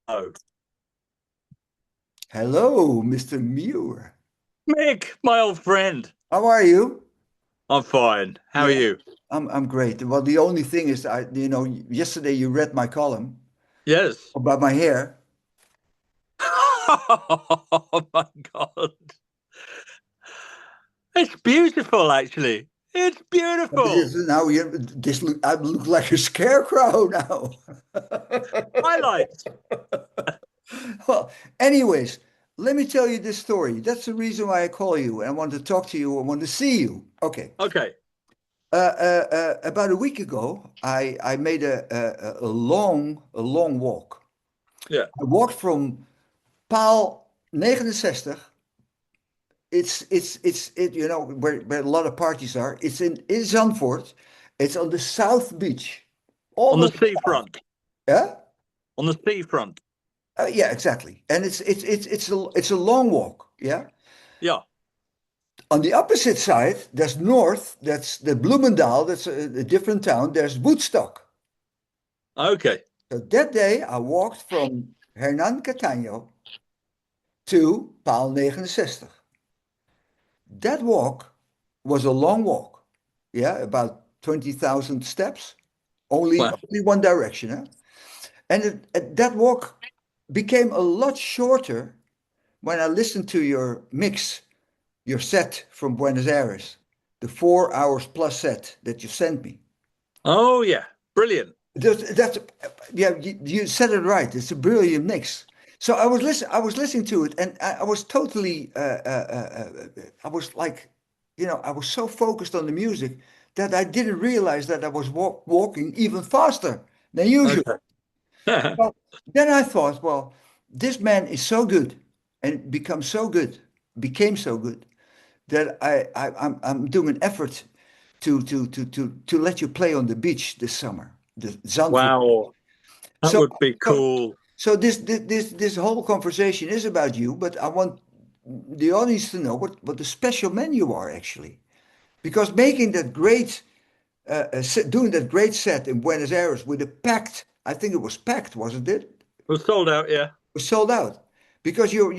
Oh, Hello, Mr. Muir. Mick, my old friend. How are you? I'm fine. How are Yeah, you? I'm great. Well, the only thing is, yesterday you read my column Yes. about my hair. Oh my God. It's beautiful, actually. It's But beautiful. I look like a scarecrow now. Highlights. Well, anyways, let me tell you this story. That's the reason why I call you. I want to talk to you. I want to see you. Okay. Okay. About a week ago, I made a long walk. Yeah. I walked from Paal 69. Where a lot of parties are. It's in Zandvoort. It's on the South Beach, On the almost south. seafront. Yeah, On the seafront. yeah, exactly. And it's a long walk. Yeah. Yeah. On the opposite side, there's north. That's the Bloemendaal. That's a different town. There's Woodstock. Okay. So that day, I walked from Hernán Cataño to Paal 69. That walk was a long walk. Yeah, about 20,000 steps, only Well, only one direction. Huh? And that walk became a lot shorter when I listened to your mix, your set from Buenos Aires, the 4 hours plus set that you sent me. oh yeah. Brilliant. That's yeah, you said it right. It's a brilliant mix. So I was listening to it, and I was totally, I was like, I was so focused on the music that I didn't realize that I was walking even faster than usual. Okay. Well, then I thought, well, this man is so good and became so good that I'm doing an effort to let you play on the beach this summer, the Zandvoort. Wow. That So, would be so, cool. so this whole conversation is about you, but I want the audience to know what the special man you are actually, because making that great, doing that great set in Buenos Aires with a packed, I think it was packed, wasn't it? It We're sold out, yeah. was sold out. Because your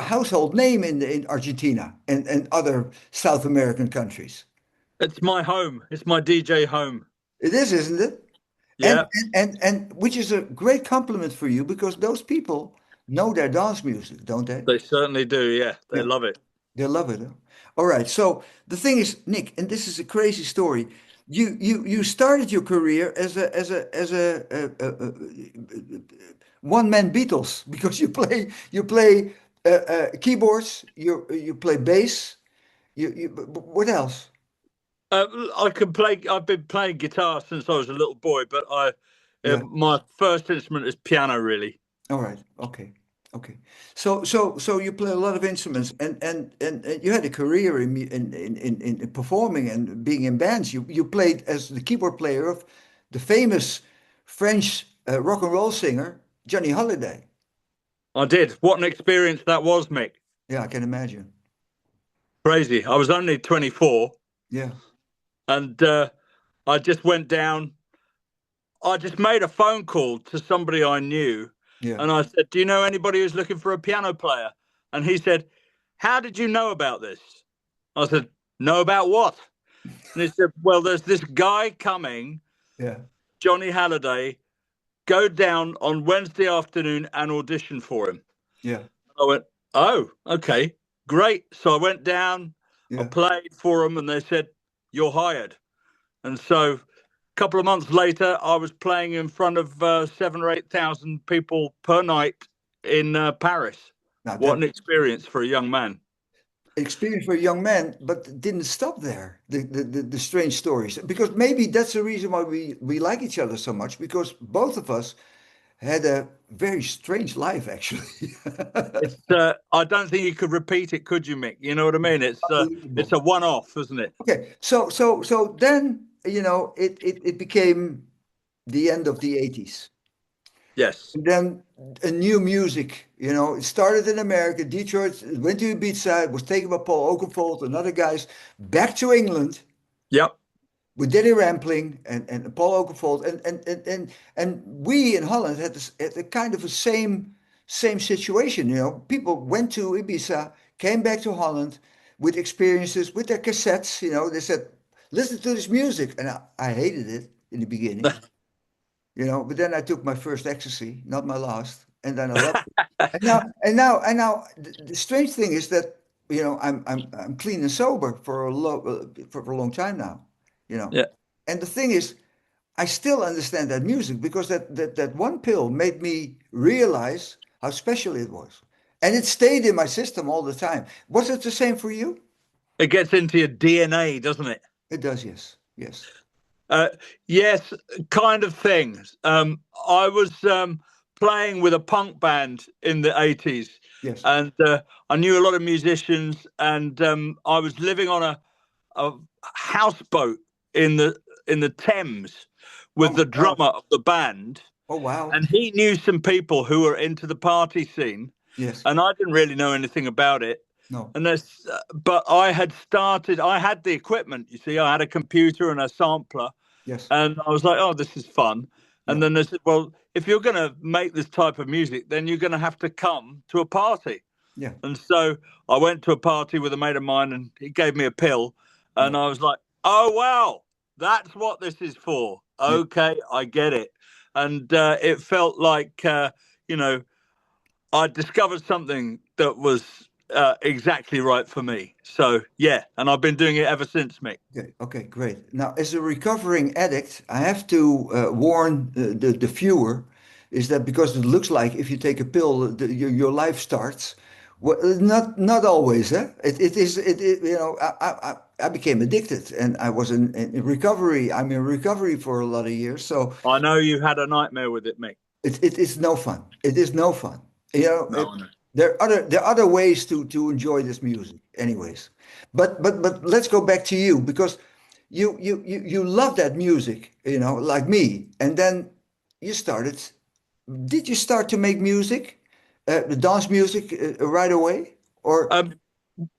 household name in Argentina and other South American countries. It's my home. It's my DJ home. It is, isn't it? And Yeah. and which is a great compliment for you because those people know their dance music, don't they? They certainly do. Yeah. They Yeah, love it. they love it. Huh? All right. So the thing is, Nick, and this is a crazy story. You started your career as a one man Beatles because you play keyboards, you play bass. What else? I can play. I've been playing guitar since I was a little boy, but Yeah. my first instrument is piano. Really, All right. Okay. Okay. So you play a lot of instruments, and you had a career in performing and being in bands. You played as the keyboard player of the famous French rock and roll singer Johnny Hallyday. I did. What an experience that was, Mick. Yeah, I can imagine. Crazy. I was only 24, Yeah. and I just went down. I just made a phone call to somebody I knew, Yeah. and I said, "Do you know anybody who's looking for a piano player?" And he said, "How did you know about this?" I said, "Know about what?" And he said, "Well, there's this guy coming, Yeah. Johnny Halliday. Go down on Wednesday afternoon and audition for him." Yeah. I went, "Oh, okay, great." So I went down, I Yeah. played for them, and they said, "You're hired." And so a couple of months later, I was playing in front of 7 or 8 thousand people per night in Paris. Now What that an experience for a young man. experience for a young man, but it didn't stop there. The strange stories, because maybe that's the reason why we like each other so much, because both of us had a very strange life, actually. I don't think you could repeat it, could you, Mick? You know what I mean? It's Unbelievable. a one-off, isn't it? Okay, so then it became the end of the 80s. Yes. And then a new music, it started in America, Detroit, it went to Ibiza, it was taken by Paul Oakenfold and other guys, back to England. Yep. with Denny Rampling and Paul Oakenfold, and we in Holland had this had a kind of a same situation. You know, people went to Ibiza, came back to Holland with experiences with their cassettes. You know, they said, "Listen to this music," and I hated it in the beginning. You know, but then I took my first ecstasy, not my last, and then I loved it. And now, the strange thing is that I'm clean and sober for a long time now, you know. Yeah. And the thing is, I still understand that music because that one pill made me realize how special it was, and it stayed in my system all the time. Was it the same for you? It gets into your DNA, doesn't it? It does, yes, yes, Uh, yes, kind of thing. I was playing with a punk band in the 80s, yes. and I knew a lot of musicians, and I was living on a houseboat in the Thames Oh with my the God. drummer of the band, Oh wow. and he knew some people who were into the party scene, Yes. and I didn't really know anything about it. No. And there's, but I had started. I had the equipment. You see, I had a computer and a sampler, Yes. and I was like, "Oh, this is fun." And Yeah. then they said, "Well, if you're going to make this type of music, then you're going to have to come to a party." Yeah. And so I went to a party with a mate of mine, and he gave me a pill, Yeah. and I was like, "Oh wow, that's what this is for." Yeah. Okay, I get it. And it felt like you know I discovered something that was exactly right for me. So yeah, and I've been doing it ever since, Mick. Okay, okay, great. Now, as a recovering addict, I have to warn the viewer is that because it looks like if you take a pill, your life starts. Well, not always, eh? It is you know I became addicted and I was in recovery. I'm in recovery for a lot of years, so I know you had a nightmare with it, Mick. it is no fun. It is no fun. You know, No, I know. there are other ways to enjoy this music, anyways. But let's go back to you because you love that music, you know, like me. And then you started. Did you start to make music, the dance music, right away, or Um,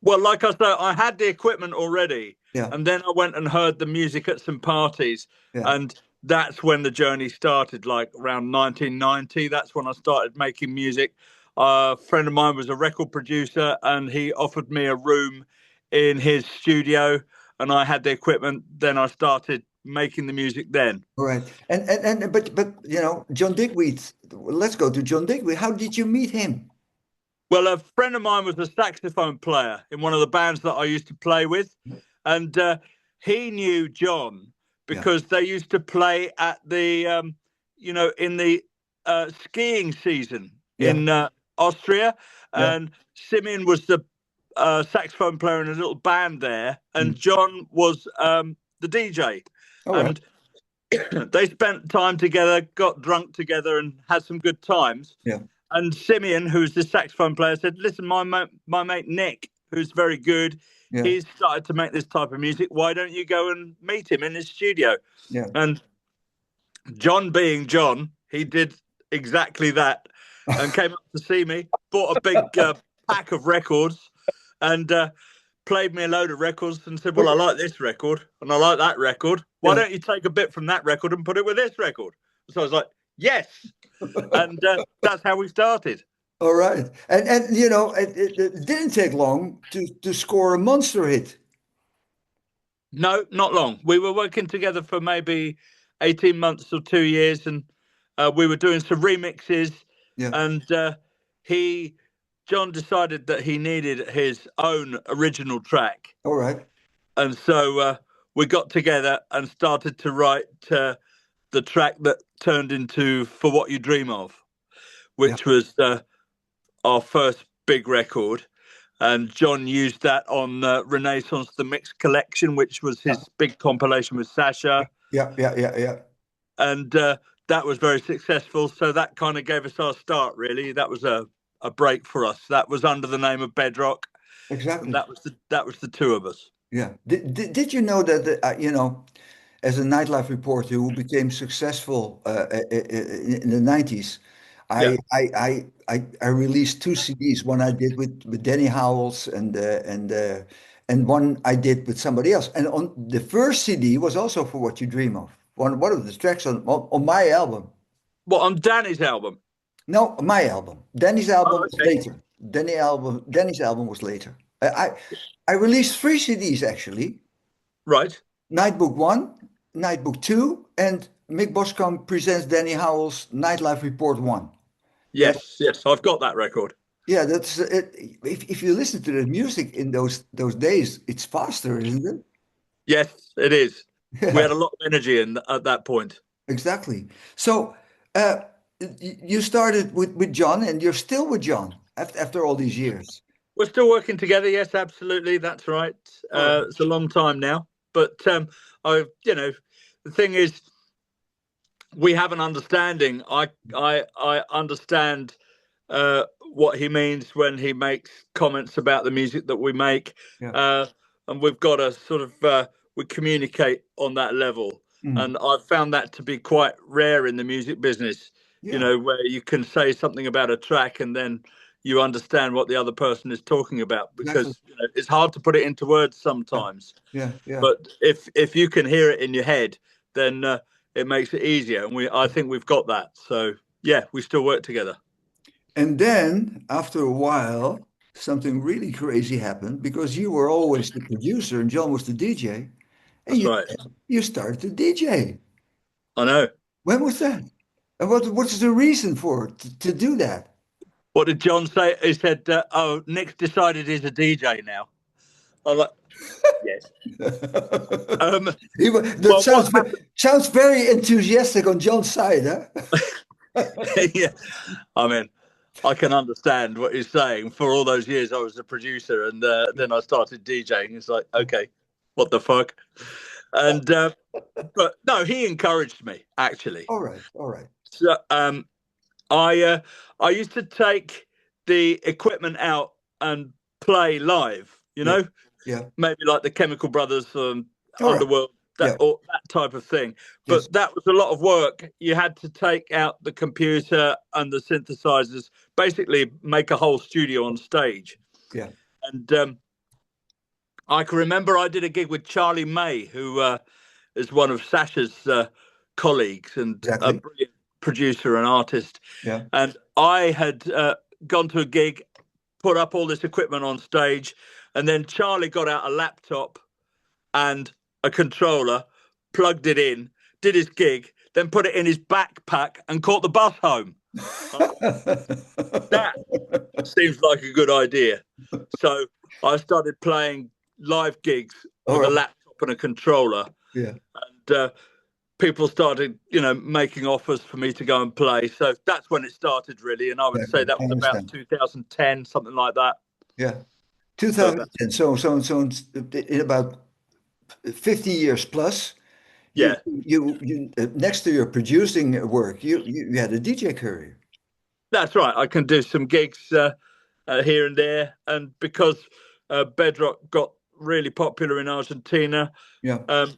well, like I said, I had the equipment already, yeah, and then I went and heard the music at some parties, yeah, and that's when the journey started. Like around 1990, that's when I started making music. A friend of mine was a record producer, and he offered me a room in his studio, and I had the equipment. Then I started making the music. Then. all right. And but you know, John Digweed. Let's go to John Digweed. How did you meet him? Well, a friend of mine was a saxophone player in one of the bands that I used to play with, and he knew John Yeah. because they used to play at the, in the skiing season Yeah. in Austria, Yeah. and Simeon was the saxophone player in a little band there, and Mm. John was the DJ, All right. and they spent time together, got drunk together, and had some good times. Yeah. And Simeon, who's the saxophone player, said, "Listen, my mate Nick, who's very good, Yeah. he's started to make this type of music. Why don't you go and meet him in his studio?" Yeah. And John, being John, he did exactly that, and came up to see me, bought a big pack of records, and played me a load of records, and said, "Well, I like this record, and I like that record. Why Yeah. don't you take a bit from that record and put it with this record?" So I was like, "Yes." And that's how we started. All right. And you know, it didn't take long to score a monster hit. No, not long. We were working together for maybe 18 months or 2 years, and we were doing some remixes. Yeah. And he, John decided that he needed his own original track. All right. And so we got together and started to write the track that turned into For What You Dream Of, Yeah. which was our first big record. And John used that on Renaissance The Mix Collection, which was Yeah. his big compilation with Sasha. Yeah. Yeah. Yeah. Yeah. And that was very successful. So that kind of gave us our start, really. That was a break for us. That was under the name of Bedrock. And Exactly. that was the two of us. Yeah. Did you know that, you know, as a nightlife reporter who became successful in the 90s, Yeah. I released two CDs. One I did with Danny Howells and one I did with somebody else. And on the first CD was also For What You Dream Of. One of the tracks on my album. What, on Danny's album? No, my album. Danny's album Oh, was okay. later. Danny's album was later. I released three CDs actually. Right. Nightbook 1, Nightbook 2, and Mick Boskamp presents Danny Howell's Nightlife Report 1. And Yes, yes, I've got that record. yeah, that's it. If you listen to the music in those days, it's faster, isn't it? Yes, it is. We Yeah, had a lot of energy at that point. exactly. So uh, you started with John, and you're still with John after all these years. We're still working together. Yes, absolutely. That's right. All right. It's a long time now, but the thing is, we have an understanding. I understand what he means when he makes comments about the music that we make, Yeah. uh, and we've got to sort of we communicate on that level. Mm. And I've found that to be quite rare in the music business. Yeah, Where you can say something about a track and then you understand what the other person is talking about exactly. because it's hard to put it into words Yeah, sometimes. yeah, yeah. But if you can hear it in your head, then it makes it easier. And I think we've got that. So yeah, we still work together. And then after a while, something really crazy happened because you were always the producer and John was the DJ, and That's right. you started to DJ. I know. When was that? And what's the reason for it to do that? What did John say? He said, "Oh, Nick's decided he's a DJ now." I'm like, "Yes." Um, That well, what happened? sounds very enthusiastic on John's side, huh? Yeah, I mean, I can understand what he's saying. For all those years, I was a producer, and then I started DJing. It's like, okay, what the fuck? And but no, he encouraged me actually. All right, all right. So I used to take the equipment out and play live. Yeah, yeah. Maybe like the Chemical Brothers, All right. Underworld, Yeah, or that type of thing. yes, But that was a lot of work. You had to take out the computer and the synthesizers, basically make a whole studio on stage. yeah, And I can remember I did a gig with Charlie May, who is one of Sasha's colleagues and a exactly. brilliant producer and artist. Yeah, And I had gone to a gig, put up all this equipment on stage, and then Charlie got out a laptop and a controller, plugged it in, did his gig, then put it in his backpack and caught the bus home. That seems like a good idea. So I started playing live gigs all with a right. laptop and a controller, Yeah, and people started, making offers for me to go and play. So that's when it started, really. And I would say exactly. that I was about understand. 2010, something like that. Yeah. So that, 2010. So in about 50 years plus, yeah, next to your producing work, you had a DJ career. that's right. I can do some gigs here and there, and because Bedrock got really popular in Argentina, Yeah, um,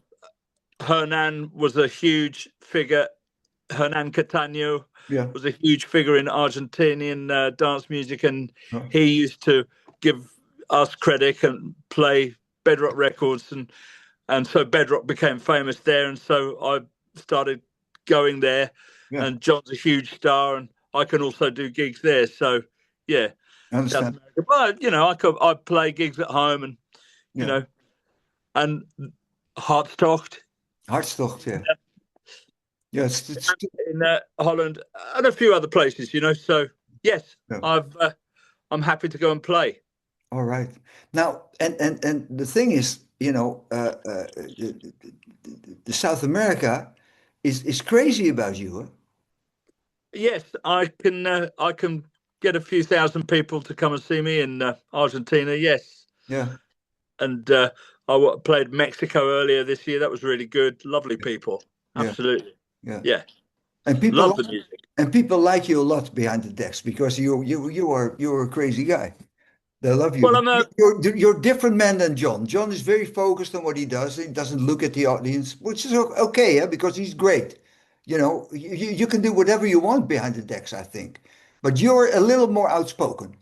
Hernan was a huge figure. Hernan Catano yeah. was a huge figure in Argentinian dance music, and Oh, he used to give us credit and play Bedrock records, and so Bedrock became famous there, and so I started going there. yeah, And John's a huge star, and I can also do gigs there. So yeah, I South understand. America. But I play gigs at home, and you Yeah. know, and Hartstocht Hartstocht, yeah. Yeah, it's in Holland and a few other places. So yes, yeah. I'm happy to go and play. All right. Now, and the thing is, the South America is crazy about you, huh? Yes, I can get a few thousand people to come and see me in Argentina. Yes, Yeah, and played Mexico earlier this year. That was really good. Lovely people. yeah, Absolutely. yeah. Yeah, And love the music. people like you a lot behind the decks because you're a crazy guy. They love you. Well, But you're a different man than John. John is very focused on what he does. He doesn't look at the audience, which is okay, yeah, because he's great. You can do whatever you want behind the decks, I think. But you're a little more outspoken.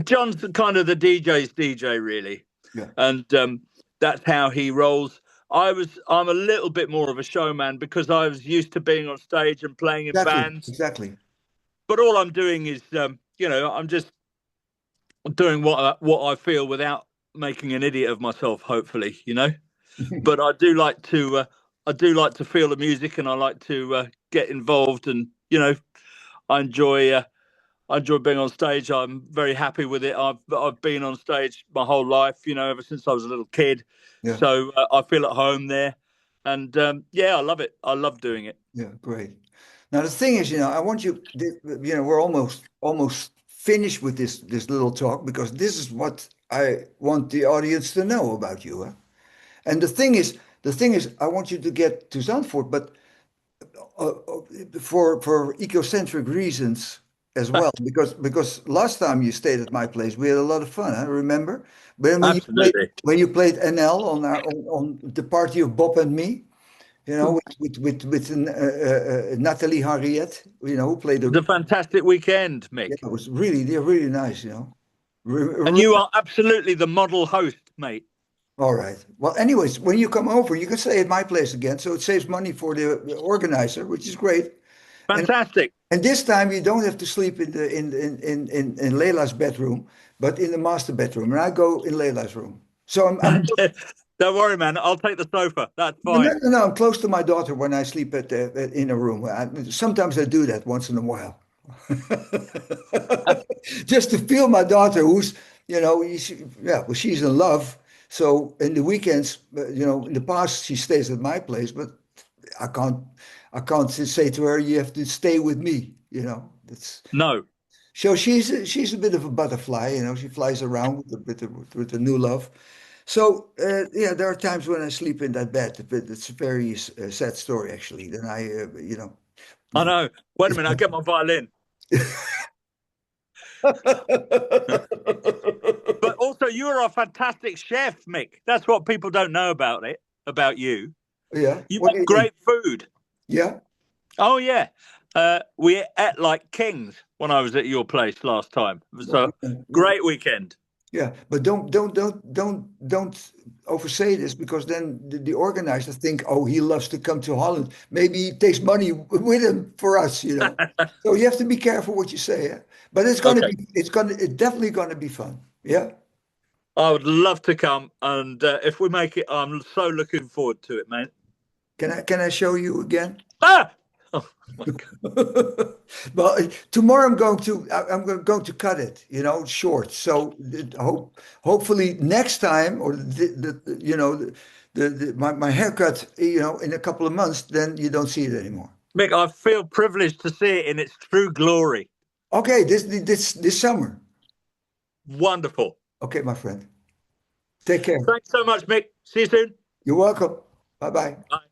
John's kind of the DJ's DJ, really. Yeah, and that's how he rolls. I'm a little bit more of a showman because I was used to being on stage and playing in exactly, bands. exactly. But all I'm doing is, I'm just doing what I feel without making an idiot of myself. Hopefully, But I do like to feel the music, and I like to get involved, and I enjoy. I enjoy being on stage. I'm very happy with it. I've been on stage my whole life, ever since I was a little kid. Yeah, So I feel at home there, and yeah, I love it. I love doing it. yeah, great. Now the thing is, I want you. We're almost finished with this little talk because this is what I want the audience to know about you. Huh? And the thing is, I want you to get to Zandvoort, but for ecocentric reasons as well, because last time you stayed at my place, we had a lot of fun. I remember, but when you played Absolutely when you played NL on the party of Bob and me, with Nathalie Harriet, who played the fantastic weekend, yeah, Mick, it was really they're really nice. and you are absolutely the model host, mate. All right. Well, anyways, when you come over, you can stay at my place again, so it saves money for the organizer, which is great. And Fantastic. And this time you don't have to sleep in Leila's bedroom, but in the master bedroom. And I go in Leila's room. So I'm Don't worry, man. I'll take the sofa. That's no, no, fine. no, no, I'm close to my daughter when I sleep in a room. Sometimes I do that once in a while. Just to feel my daughter, yeah, well, she's in love. So in the weekends, in the past she stays at my place, but I can't, I can't say to her, you have to stay with me. That's No, So she's a bit of a butterfly. She flies around with the new love. So yeah, there are times when I sleep in that bed, but it's a very sad story actually. Then I know. Wait a minute. I'll get my violin. But also, you're a fantastic chef, Mick. That's what people don't know about you. Yeah. You What do make you mean? great food. Yeah. Oh yeah, we ate like kings when I was at your place last time. It was Well, a great weekend. yeah, but don't oversay this because then the organizers think, oh, he loves to come to Holland. Maybe he takes money with him for us. So you have to be careful what you say. Yeah? But Okay, it's definitely gonna be fun. Yeah. I would love to come, and if we make it, I'm so looking forward to it, mate. Can I show you again? Ah! Oh my God. Well, tomorrow I'm going to cut it, short. So hopefully next time, or my haircut, in a couple of months, then you don't see it anymore. Mick, I feel privileged to see it in its true glory. Okay, this summer. Wonderful. Okay, my friend. Take care. Thanks so much, Mick. See you soon. You're welcome. Bye bye. Bye.